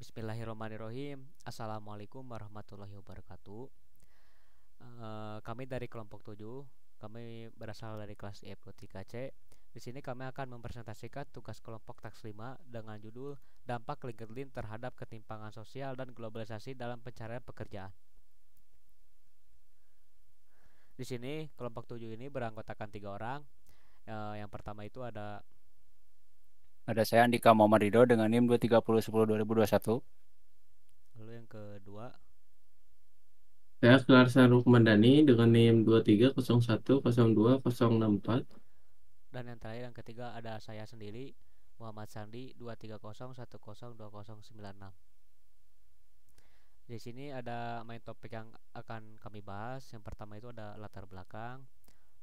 Bismillahirrahmanirrahim. Assalamualaikum warahmatullahi wabarakatuh. Kami dari kelompok 7. Kami berasal dari kelas IF3C. Di sini kami akan mempresentasikan tugas kelompok taks 5 dengan judul Dampak LinkedIn terhadap ketimpangan sosial dan globalisasi dalam pencarian pekerjaan. Di sini kelompok 7 ini beranggotakan 3 orang. Yang pertama itu ada Saya Andika Muhammad Ridho dengan NIM 23010-2021. lalu yang kedua, Saya Clarsa Rukmandani dengan NIM 2301020064. dan yang terakhir yang ketiga ada saya sendiri, Muhammad Sandi 230102096. Di sini ada main topik yang akan kami bahas. Yang pertama itu ada latar belakang,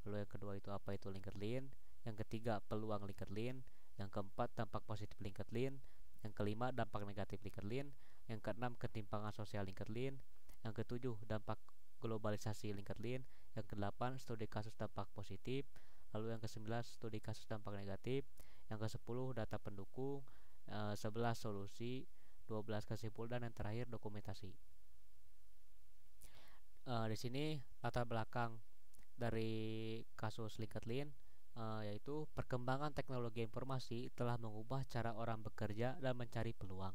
lalu yang kedua itu apa itu LinkedIn, yang ketiga peluang LinkedIn, yang keempat dampak positif LinkedIn, yang kelima dampak negatif LinkedIn, yang keenam ketimpangan sosial LinkedIn, yang ketujuh dampak globalisasi LinkedIn, yang kedelapan studi kasus dampak positif, lalu yang kesembilan studi kasus dampak negatif, yang kesepuluh data pendukung, 11 solusi, 12 kesimpulan, dan yang terakhir dokumentasi. Di sini latar belakang dari kasus LinkedIn, yaitu perkembangan teknologi informasi telah mengubah cara orang bekerja dan mencari peluang.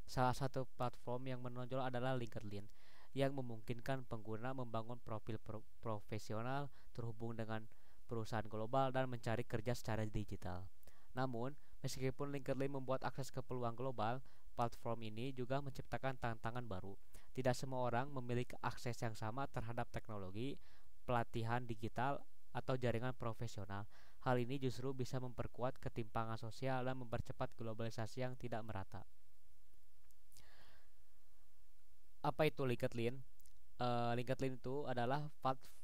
Salah satu platform yang menonjol adalah LinkedIn, yang memungkinkan pengguna membangun profil profesional, terhubung dengan perusahaan global, dan mencari kerja secara digital. Namun, meskipun LinkedIn membuat akses ke peluang global, platform ini juga menciptakan tantangan baru. Tidak semua orang memiliki akses yang sama terhadap teknologi, pelatihan digital, atau jaringan profesional. Hal ini justru bisa memperkuat ketimpangan sosial dan mempercepat globalisasi yang tidak merata. Apa itu LinkedIn? LinkedIn itu adalah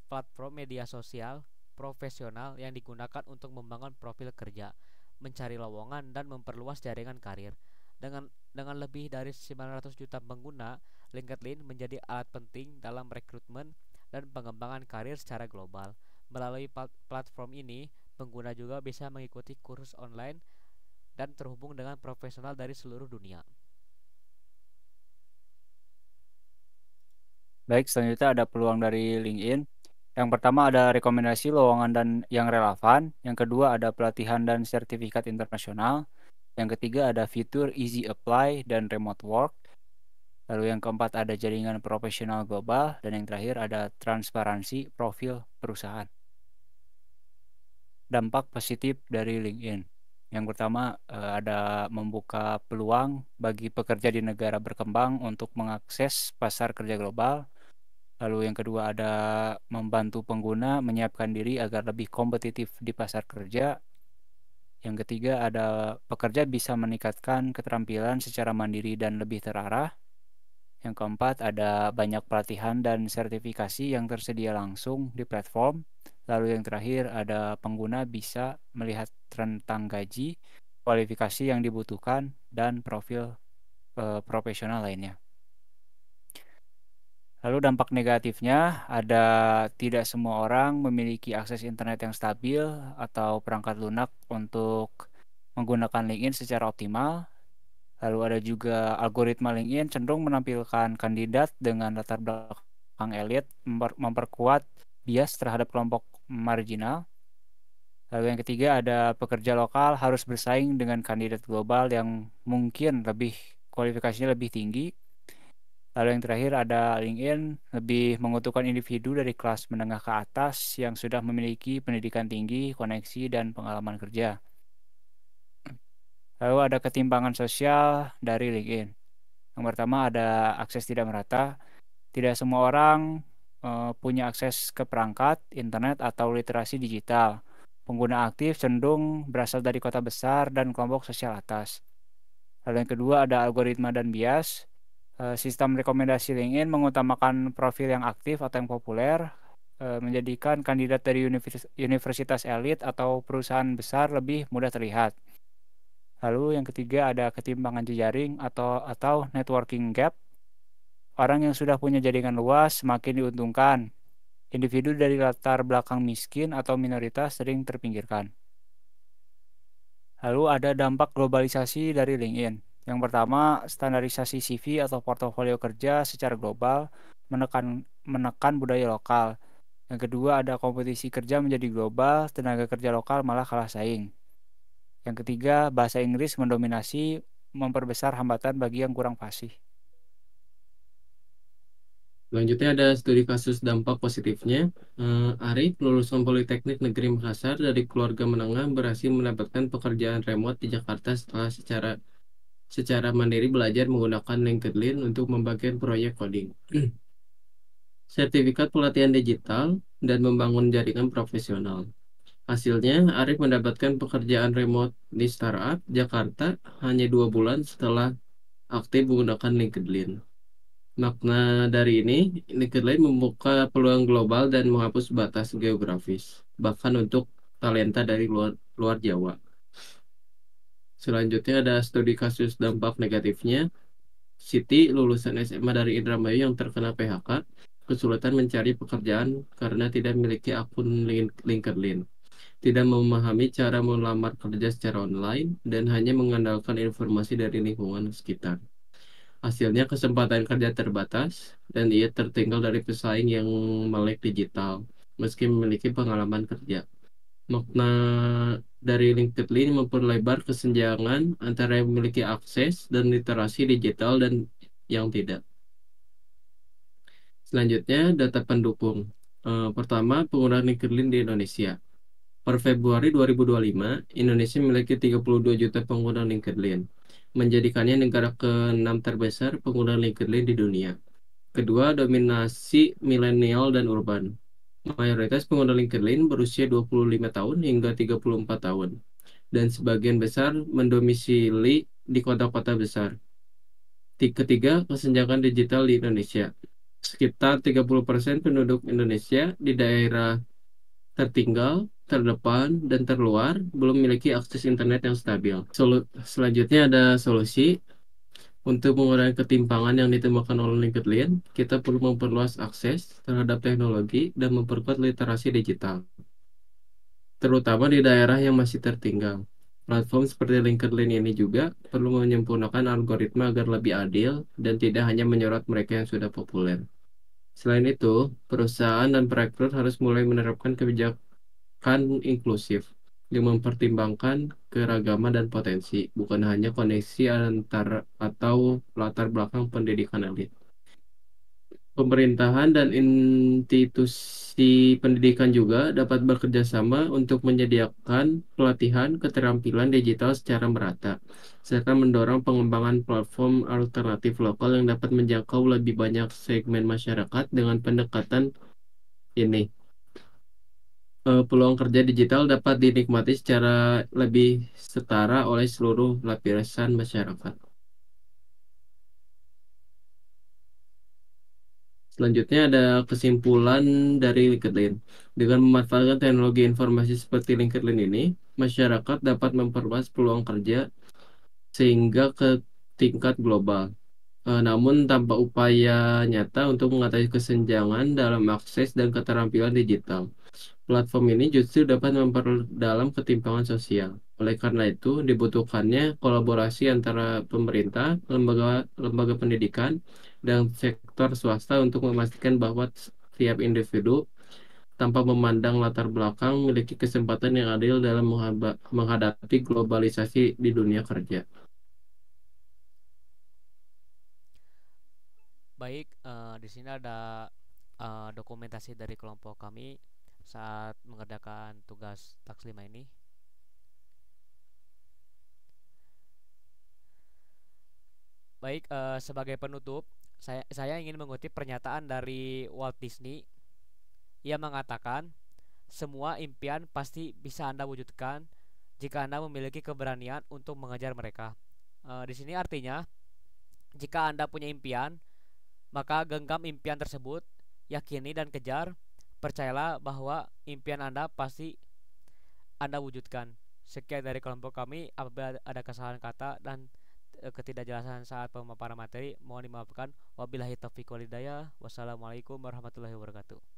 platform media sosial profesional yang digunakan untuk membangun profil kerja, mencari lowongan, dan memperluas jaringan karir. Dengan lebih dari 900 juta pengguna, LinkedIn menjadi alat penting dalam rekrutmen dan pengembangan karir secara global. Melalui platform ini, pengguna juga bisa mengikuti kursus online dan terhubung dengan profesional dari seluruh dunia. Baik, selanjutnya ada peluang dari LinkedIn. Yang pertama ada rekomendasi lowongan dan yang relevan. Yang kedua ada pelatihan dan sertifikat internasional. Yang ketiga ada fitur easy apply dan remote work. Lalu yang keempat ada jaringan profesional global. Dan yang terakhir ada transparansi profil perusahaan. Dampak positif dari LinkedIn. Yang pertama ada membuka peluang bagi pekerja di negara berkembang untuk mengakses pasar kerja global. Lalu yang kedua ada membantu pengguna menyiapkan diri agar lebih kompetitif di pasar kerja. Yang ketiga ada pekerja bisa meningkatkan keterampilan secara mandiri dan lebih terarah. Yang keempat ada banyak pelatihan dan sertifikasi yang tersedia langsung di platform. Lalu yang terakhir ada pengguna bisa melihat rentang gaji, kualifikasi yang dibutuhkan, dan profil profesional lainnya. Lalu dampak negatifnya ada tidak semua orang memiliki akses internet yang stabil atau perangkat lunak untuk menggunakan LinkedIn secara optimal. Lalu ada juga algoritma LinkedIn cenderung menampilkan kandidat dengan latar belakang elit, memperkuat bias terhadap kelompok marginal. Lalu yang ketiga ada pekerja lokal harus bersaing dengan kandidat global yang mungkin kualifikasinya lebih tinggi. Lalu yang terakhir ada LinkedIn lebih menguntungkan individu dari kelas menengah ke atas yang sudah memiliki pendidikan tinggi, koneksi, dan pengalaman kerja. Lalu ada ketimpangan sosial dari LinkedIn. Yang pertama ada akses tidak merata. Tidak semua orang punya akses ke perangkat, internet, atau literasi digital. Pengguna aktif cenderung berasal dari kota besar dan kelompok sosial atas. Lalu yang kedua ada algoritma dan bias. Sistem rekomendasi LinkedIn mengutamakan profil yang aktif atau yang populer, menjadikan kandidat dari universitas elit atau perusahaan besar lebih mudah terlihat. Lalu yang ketiga ada ketimpangan jejaring atau networking gap. Orang yang sudah punya jaringan luas semakin diuntungkan. Individu dari latar belakang miskin atau minoritas sering terpinggirkan. Lalu ada dampak globalisasi dari LinkedIn. Yang pertama, standarisasi CV atau portofolio kerja secara global menekan budaya lokal. Yang kedua, ada kompetisi kerja menjadi global, tenaga kerja lokal malah kalah saing. Yang ketiga, bahasa Inggris mendominasi, memperbesar hambatan bagi yang kurang fasih. Selanjutnya ada studi kasus dampak positifnya. Arif, lulusan Politeknik Negeri Makassar dari keluarga menengah, berhasil mendapatkan pekerjaan remote di Jakarta setelah secara mandiri belajar menggunakan LinkedIn untuk membagikan proyek coding, sertifikat pelatihan digital, dan membangun jaringan profesional. Hasilnya, Arif mendapatkan pekerjaan remote di startup Jakarta hanya 2 bulan setelah aktif menggunakan LinkedIn. Makna dari ini, LinkedIn membuka peluang global dan menghapus batas geografis, bahkan untuk talenta dari luar Jawa. Selanjutnya ada studi kasus dampak negatifnya. Siti, lulusan SMA dari Indramayu yang terkena PHK, kesulitan mencari pekerjaan karena tidak memiliki akun LinkedIn, tidak memahami cara melamar kerja secara online, dan hanya mengandalkan informasi dari lingkungan sekitar. Hasilnya kesempatan kerja terbatas dan ia tertinggal dari pesaing yang melek digital meski memiliki pengalaman kerja. Makna dari LinkedIn memperlebar kesenjangan antara yang memiliki akses dan literasi digital dan yang tidak. Selanjutnya, data pendukung. Pertama, penggunaan LinkedIn di Indonesia. Per Februari 2025, Indonesia memiliki 32 juta pengguna LinkedIn, menjadikannya negara ke-6 terbesar pengguna LinkedIn di dunia. Kedua, dominasi milenial dan urban. Mayoritas pengguna LinkedIn berusia 25 tahun hingga 34 tahun, dan sebagian besar mendomisili di kota-kota besar. Ketiga, kesenjangan digital di Indonesia. Sekitar 30% penduduk Indonesia di daerah tertinggal, terdepan, dan terluar belum memiliki akses internet yang stabil. Selanjutnya ada solusi. Untuk mengurangi ketimpangan yang ditemukan oleh LinkedIn, kita perlu memperluas akses terhadap teknologi dan memperkuat literasi digital, terutama di daerah yang masih tertinggal. Platform seperti LinkedIn ini juga perlu menyempurnakan algoritma agar lebih adil dan tidak hanya menyorot mereka yang sudah populer. Selain itu, perusahaan dan perekrut harus mulai menerapkan kebijakan inklusif yang mempertimbangkan keragaman dan potensi, bukan hanya koneksi antar atau latar belakang pendidikan elit. Pemerintahan dan institusi pendidikan juga dapat bekerja sama untuk menyediakan pelatihan keterampilan digital secara merata, serta mendorong pengembangan platform alternatif lokal yang dapat menjangkau lebih banyak segmen masyarakat dengan pendekatan ini. Peluang kerja digital dapat dinikmati secara lebih setara oleh seluruh lapisan masyarakat. Selanjutnya ada kesimpulan dari LinkedIn. Dengan memanfaatkan teknologi informasi seperti LinkedIn ini, masyarakat dapat memperluas peluang kerja sehingga ke tingkat global. Namun tanpa upaya nyata untuk mengatasi kesenjangan dalam akses dan keterampilan digital. Platform ini justru dapat memperdalam ketimpangan sosial. Oleh karena itu, dibutuhkannya kolaborasi antara pemerintah, lembaga pendidikan, dan sektor swasta untuk memastikan bahwa setiap individu, tanpa memandang latar belakang, memiliki kesempatan yang adil dalam menghadapi globalisasi di dunia kerja. Baik, di sini ada dokumentasi dari kelompok kami saat mengerjakan tugas taks 5 ini. Baik, sebagai penutup, saya ingin mengutip pernyataan dari Walt Disney. Ia mengatakan, semua impian pasti bisa Anda wujudkan jika Anda memiliki keberanian untuk mengejar mereka. Di sini artinya, jika Anda punya impian, maka genggam impian tersebut, yakini dan kejar. Percayalah bahwa impian Anda pasti Anda wujudkan. Sekian dari kelompok kami. Apabila ada kesalahan kata dan ketidakjelasan saat pemaparan materi, mohon dimaafkan. Wabillahi taufiq walhidayah. Wassalamualaikum warahmatullahi wabarakatuh.